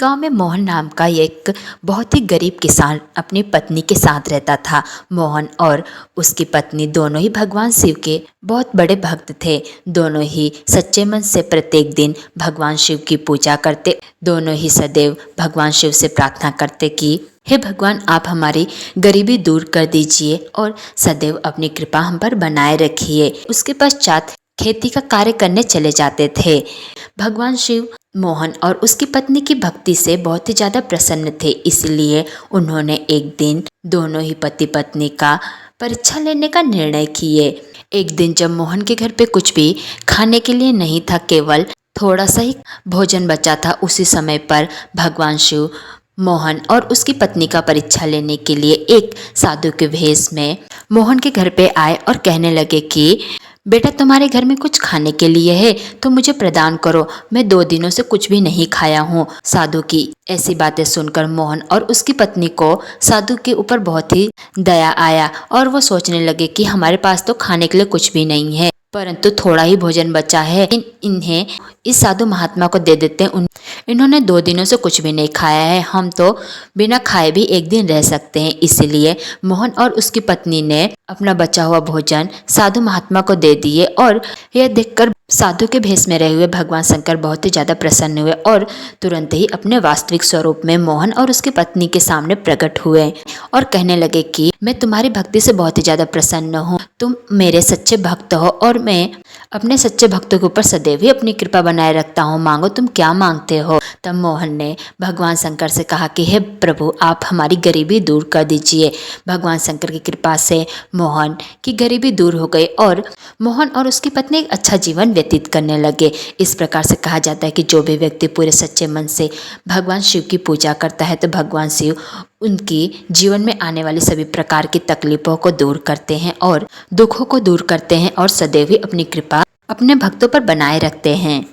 गांव में मोहन नाम का एक बहुत ही गरीब किसान अपनी पत्नी के साथ रहता था। मोहन और उसकी पत्नी दोनों ही भगवान शिव के बहुत बड़े भक्त थे। दोनों ही सच्चे मन से प्रत्येक दिन भगवान शिव की पूजा करते। दोनों ही सदैव भगवान शिव से प्रार्थना करते कि हे भगवान, आप हमारी गरीबी दूर कर दीजिए और सदैव अपनी कृपा हम पर बनाए रखिए। उसके पश्चात खेती का कार्य करने चले जाते थे। भगवान शिव मोहन और उसकी पत्नी की भक्ति से बहुत ही ज़्यादा प्रसन्न थे, इसलिए उन्होंने एक दिन दोनों ही पति पत्नी का परीक्षा लेने का निर्णय किए। एक दिन जब मोहन के घर पे कुछ भी खाने के लिए नहीं था, केवल थोड़ा सा ही भोजन बचा था, उसी समय पर भगवान शिव मोहन और उसकी पत्नी का परीक्षा लेने के लिए एक साधु के भेष में मोहन के घर पे आए और कहने लगे कि बेटा, तुम्हारे घर में कुछ खाने के लिए है तो मुझे प्रदान करो, मैं 2 दिनों से कुछ भी नहीं खाया हूँ। साधु की ऐसी बातें सुनकर मोहन और उसकी पत्नी को साधु के ऊपर बहुत ही दया आया और वो सोचने लगे कि हमारे पास तो खाने के लिए कुछ भी नहीं है, परंतु थोड़ा ही भोजन बचा है, इन्हें इस साधु महात्मा को दे देते हैं। इन्होंने 2 दिनों से कुछ भी नहीं खाया है, हम तो बिना खाए भी एक दिन रह सकते हैं। इसलिए मोहन और उसकी पत्नी ने अपना बचा हुआ भोजन साधु महात्मा को दे दिए और यह देखकर साधु के भेष में रहे हुए भगवान शंकर बहुत ही ज़्यादा प्रसन्न हुए और तुरंत ही अपने वास्तविक स्वरूप में मोहन और उसकी पत्नी के सामने प्रकट हुए और कहने लगे कि मैं तुम्हारी भक्ति से बहुत ही ज़्यादा प्रसन्न हूँ, तुम मेरे सच्चे भक्त हो और मैं अपने सच्चे भक्तों के ऊपर सदैव ही अपनी कृपा बनाए रखता हूँ, मांगो तुम क्या मांगते हो। तब मोहन ने भगवान शंकर से कहा कि हे प्रभु, आप हमारी गरीबी दूर कर दीजिए। भगवान शंकर की कृपा से मोहन की गरीबी दूर हो गई और मोहन और उसकी पत्नी एक अच्छा जीवन व्यतीत करने लगे। इस प्रकार से कहा जाता है कि जो भी व्यक्ति पूरे सच्चे मन से भगवान शिव की पूजा करता है तो भगवान शिव उनकी जीवन में आने वाली सभी प्रकार की तकलीफों को दूर करते हैं और दुखों को दूर करते हैं और सदैव ही अपनी कृपा अपने भक्तों पर बनाए रखते हैं।